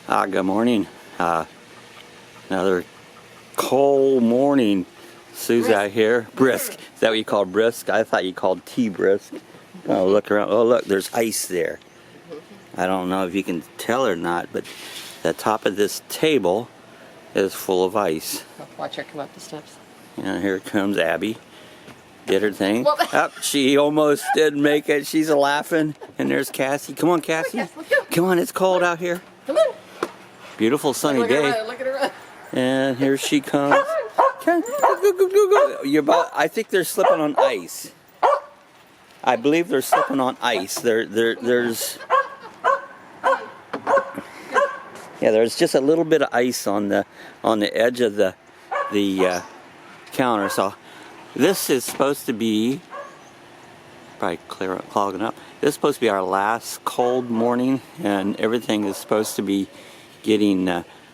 Good morning. Another cold morning. Sue's out here. Brisk. Is that what you call brisk? I thought you called tea brisk. Oh, look around. Oh, look, there's ice there. I don't know if you can tell or not, but the top of this table is full of ice. Watch her come up the steps. And here comes Abby. Did her thing. Oh, she almost didn't make it. She's laughing. And there's Cassie. Come on, Cassie. Come on, it's cold out here. Come on. Beautiful sunny day. Look at her. And here she comes. You're about, I think they're slipping on ice. I believe they're slipping on ice. There's just a little bit of ice on the edge of the counter. So this is supposed to be probably clogging up. This is supposed to be our last cold morning, and everything is supposed to be getting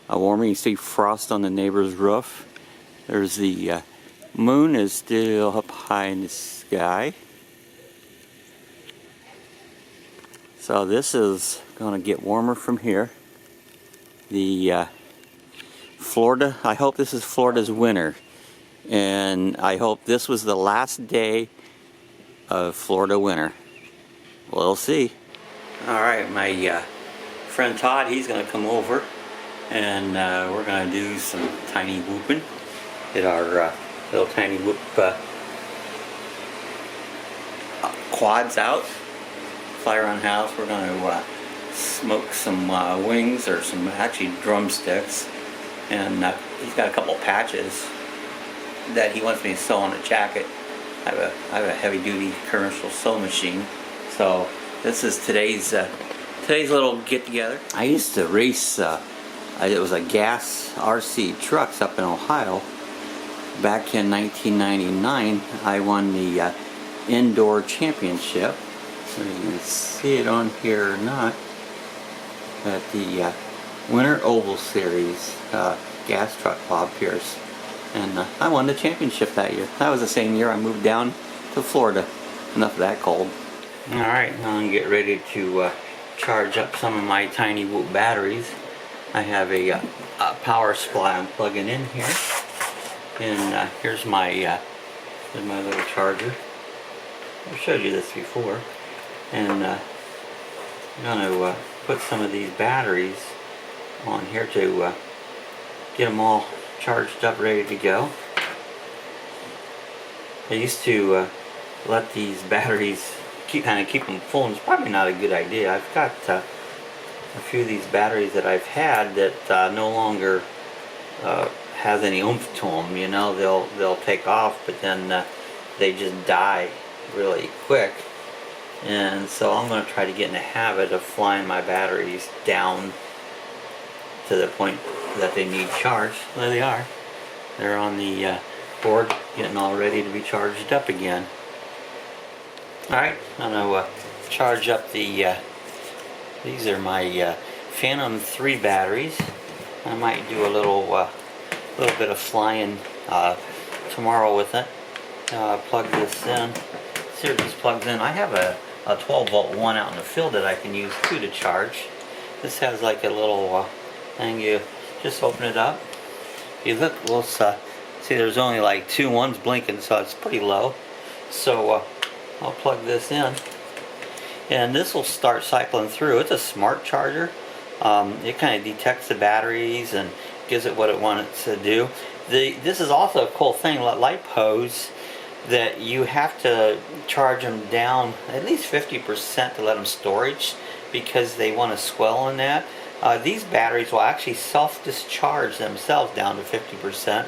warmer. You can see frost on the neighbor's roof. There's the moon is still up high in the sky. So this is going to get warmer from here. The Florida, I hope this is Florida's winter. And I hope this was the last day of Florida winter. We'll see. Alright, my friend Todd, he's going to come over. And we're going to do some tiny whooping. Get our little tiny whoop quads out. Fly around the house. We're going to smoke some wings, or some actually drumsticks. And he's got a couple patches that he wants me to sew on a jacket. I have a heavy duty commercial sewing machine. So this is today's little get together. I used to race. It was a gas RC trucks up in Ohio. Back in 1999, I won the indoor championship. So you can see it on here or not. At the Winter Oval Series gas truck Bob Pierce. And I won the championship that year. That was the same year I moved down to Florida. Enough of that cold. Alright, now I'm going to get ready to charge up some of my tiny whoop batteries. I have a power supply I'm plugging in here. And here's my little charger. I've showed you this before. And I'm going to put some of these batteries on here to get them all charged up, ready to go. I used to let these batteries keep them full, and it's probably not a good idea. I've got a few of these batteries that I've had that no longer has any oomph to them. You know, they'll take off, but then they just die really quick. And so I'm going to try to get in the habit of flying my batteries down to the point that they need charge. There they are. They're on the board, getting all ready to be charged up again. Alright, I'm going to charge up the these are my Phantom 3 batteries. I might do a little bit of flying tomorrow with it. Plug this in. See where this plugs in. I have a 12 volt one out in the field that I can use too to charge. This has like a little thing. You just open it up. You look, we'll see there's only like 2 ones blinking, so it's pretty low. So I'll plug this in, and this will start cycling through. It's a smart charger. It kind of detects the batteries and gives it what it wants to do. This is also a cool thing, LiPos, that you have to charge them down at least 50% to let them storage, because they want to swell in that. These batteries will actually self-discharge themselves down to 50%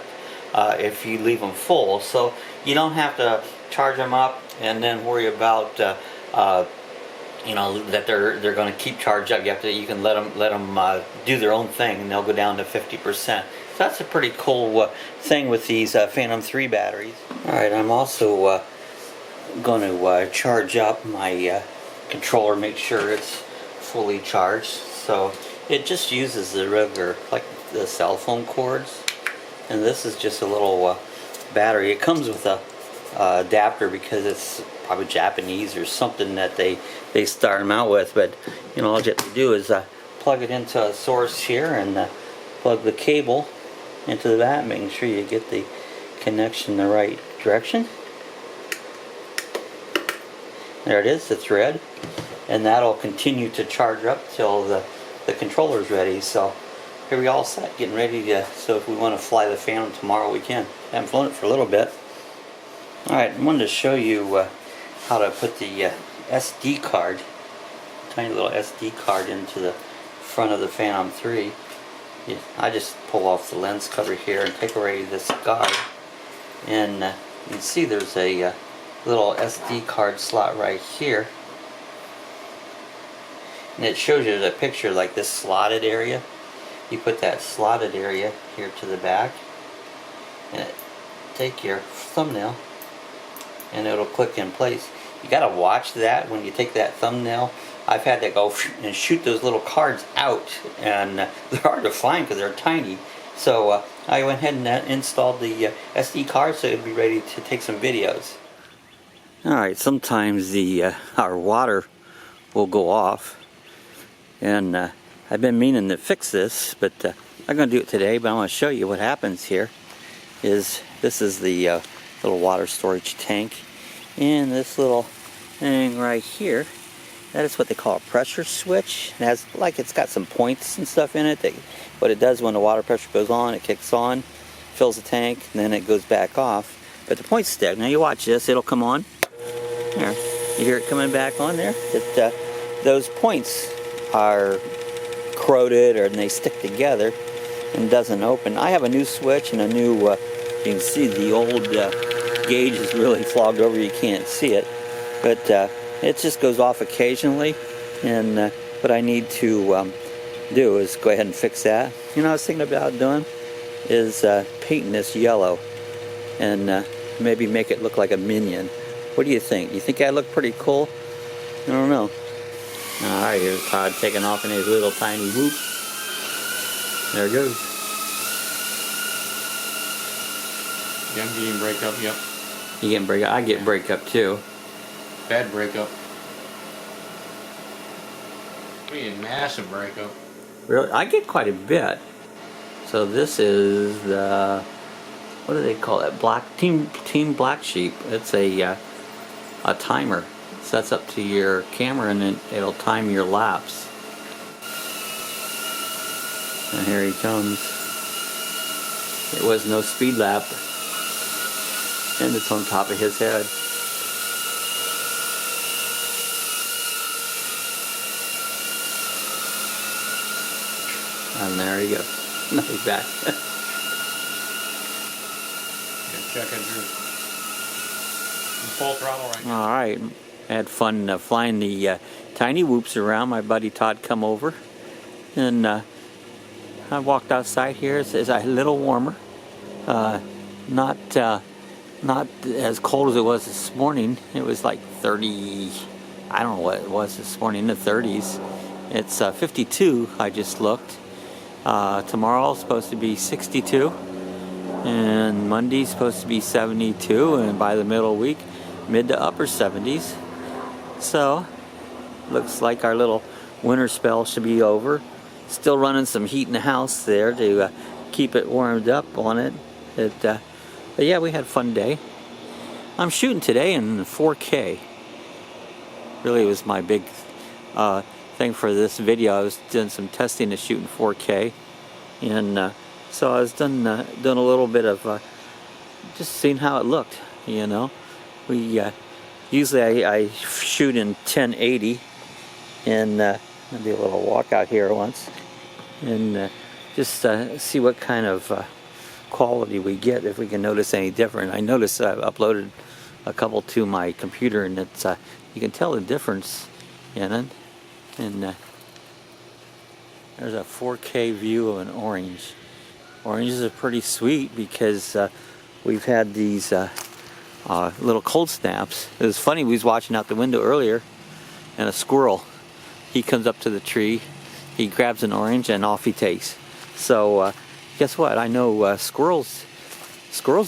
if you leave them full. So you don't have to charge them up and then worry about you know, that they're going to keep charged up. You can let them do their own thing, and they'll go down to 50%. So that's a pretty cool thing with these Phantom 3 batteries. Alright, I'm also going to charge up my controller, make sure it's fully charged. So it just uses the regular, like the cell phone cords, and this is just a little battery. It comes with a adapter because it's probably Japanese or something that they start them out with, but you know, all you have to do is plug it into a source here and plug the cable into that, making sure you get the connection the right direction. There it is, it's red, and that'll continue to charge up till the controller's ready. So here we all set, getting ready to, so if we want to fly the Phantom tomorrow we can. I haven't flown it for a little bit. Alright, I wanted to show you how to put the SD card, tiny little SD card, into the front of the Phantom 3. Yeah, I just pull off the lens cover here and take away this guard, and you can see there's a little SD card slot right here, and it shows you the picture like this slotted area. You put that slotted area here to the back, and take your thumbnail and it'll click in place. You gotta watch that when you take that thumbnail. I've had to go and shoot those little cards out, and they're hard to find because they're tiny. So I went ahead and installed the SD card so it'd be ready to take some videos. Alright, sometimes our water will go off, and I've been meaning to fix this, but I'm going to do it today. But I want to show you what happens here. This is the little water storage tank, and this little thing right here, that is what they call a pressure switch. It has, like, it's got some points and stuff in it. What it does when the water pressure goes on, it kicks on, fills the tank, and then it goes back off. But the points stick. Now you watch this, it'll come on. There, you hear it coming back on there? Those points are corroded, or they stick together and doesn't open. I have a new switch and a new, you can see the old gauge is really flogged over, you can't see it, but it just goes off occasionally, and what I need to do is go ahead and fix that. You know what I was thinking about doing is painting this yellow and maybe make it look like a minion. What do you think? Do you think I look pretty cool? I don't know. Alright, here's Todd taking off in his little tiny whoop. There it goes. Yeah, I'm getting breakup, yep. You getting breakup? I get breakup too. Bad breakup. I mean, massive breakup. Really? I get quite a bit. So this is the, what do they call it? Team Black Sheep. It's a timer. Sets up to your camera, and then it'll time your laps. And here he comes. It was no speed lap, and it's on top of his head. And there he goes. Now he's back. Check it through. Full throttle right now. All right. I had fun flying the tiny whoops around. My buddy Todd come over, and I walked outside here. It's a little warmer, not as cold as it was this morning. It was like 30, I don't know what it was this morning, in the 30s. It's 52, I just looked. Tomorrow's supposed to be 62, and Monday's supposed to be 72, and by the middle of the week, mid to upper 70s. So, looks like our little winter spell should be over. Still running some heat in the house there to keep it warmed up on it. But yeah, we had a fun day. I'm shooting today in 4K. Really was my big thing for this video. I was doing some testing to shoot in 4K, and so I was doing a little bit of just seeing how it looked. You know, we usually I shoot in 1080, and I'll do a little walk out here once, and just see what kind of quality we get, if we can notice any different. I noticed I've uploaded a couple to my computer, and it's you can tell the difference in it. And there's a 4K view of an orange. Oranges are pretty sweet because we've had these little cold snaps. It was funny, we was watching out the window earlier, and a squirrel, he comes up to the tree, he grabs an orange, and off he takes. So guess what? I know squirrels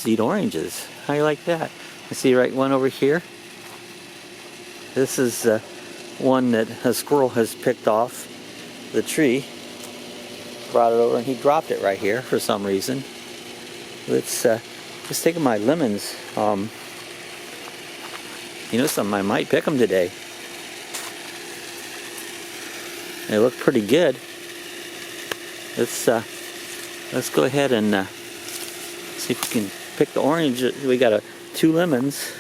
eat oranges. How you like that? You see right one over here? This is one that a squirrel has picked off the tree. brought it over and he dropped it right here for some reason. Let's just take my lemons. You know something, I might pick them today. They look pretty good. Let's go ahead and see if we can pick the orange. We got 2 lemons.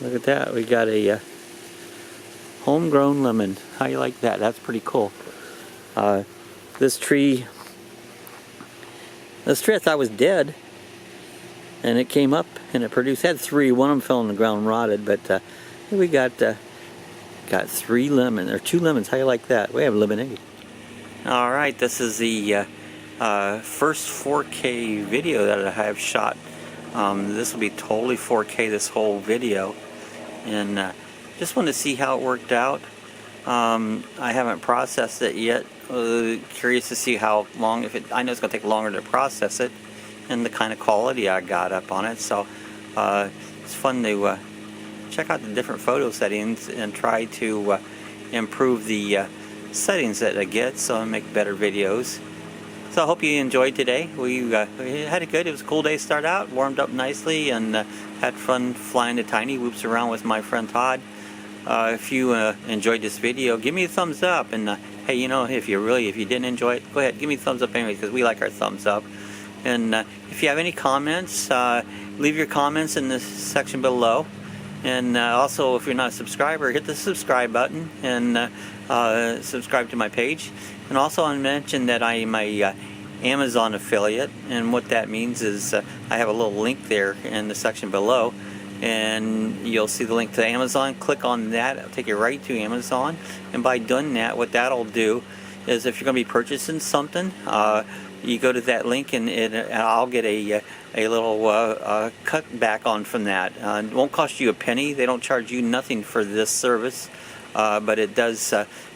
Look at that. We got a homegrown lemon. How you like that? That's pretty cool. This tree I thought was dead, and it came up and it produced. Had 3. One of them fell on the ground and rotted, but here we got 3 lemons, or 2 lemons. How you like that? We have lemonade. All right, this is the first 4K video that I have shot. This will be totally 4K, this whole video, and just wanted to see how it worked out. I haven't processed it yet. Curious to see how long. I know it's going to take longer to process it, and the kind of quality I got up on it. So it's fun to check out the different photo settings and try to improve the settings that I get, so I make better videos. So I hope you enjoyed today. We had it good. It was a cool day to start out. Warmed up nicely and had fun flying the tiny whoops around with my friend Todd. If you enjoyed this video, give me a thumbs up. And hey, you know, if you didn't enjoy it, go ahead, give me a thumbs up anyway, because we like our thumbs up. And if you have any comments, leave your comments in the section below. And also, if you're not a subscriber, hit the subscribe button and subscribe to my page. And also, I mentioned that I am a Amazon affiliate, and what that means is I have a little link there in the section below, and you'll see the link to Amazon. Click on that, it'll take you right to Amazon. And by doing that, what that'll do is, if you're going to be purchasing something, you go to that link, and I'll get a little cut back on from that. It won't cost you a penny. They don't charge you nothing for this service, but it does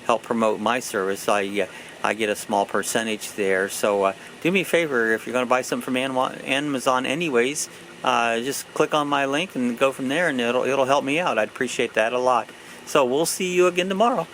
help promote my service. I get a small percentage there. So do me a favor, if you're going to buy something from Amazon anyways, just click on my link and go from there, and it'll help me out. I'd appreciate that a lot. So we'll see you again tomorrow.